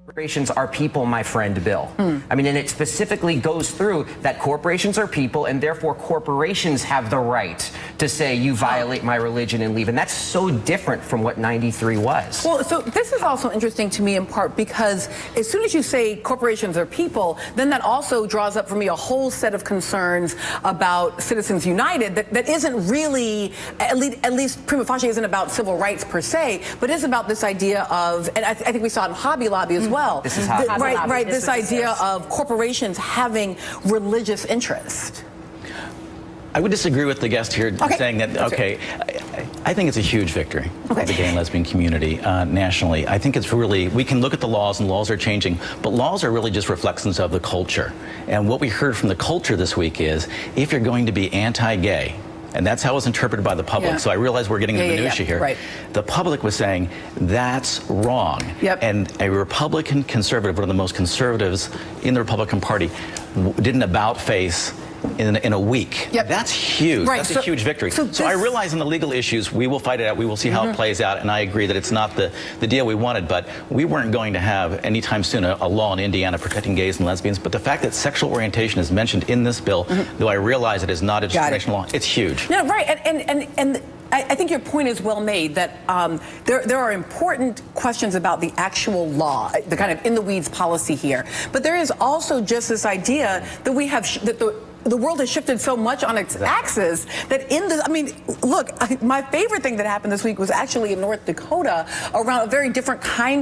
Corporations are people, my friend Bill. I mean, and it specifically goes through that corporations are people, and therefore corporations have the right to say you violate my religion and leave. And that's so different from what 93 was. Well, so this is also interesting to me in part because as soon as you say corporations are people, then that also draws up for me a whole set of concerns about Citizens United that isn't really, at least prima facie, isn't about civil rights per se, but is about this idea of, and I think we saw it in Hobby Lobby as well. This is Hobby Lobby. Right, This this idea of corporations having religious interest. I would disagree with the guest here saying that, I think it's a huge victory for the gay and lesbian community nationally. I think it's really, we can look at the laws and laws are changing, but laws are really just reflections of the culture. And what we heard from the culture this week is, if you're going to be anti-gay, and that's how it was interpreted by the public. So I realize we're getting into minutia here. Right. The public was saying, that's wrong. And a Republican conservative, one of the most conservatives in the Republican Party, did an about-face in a week. That's huge. That's a huge victory. So I realize in the legal issues, we will fight it out. We will see how it plays out. And I agree that it's not the deal we wanted, but we weren't going to have anytime soon a law in Indiana protecting gays and lesbians. But the fact that sexual orientation is mentioned in this bill, though I realize it is not a discrimination law, it's huge. No, right. And I think your point is well made that there are important questions about the actual law, the kind of in the weeds policy here. But there is also just this idea that we have that the world has shifted so much on its axis that I mean, look, my favorite thing that happened this week was actually in North Dakota around a very different kind of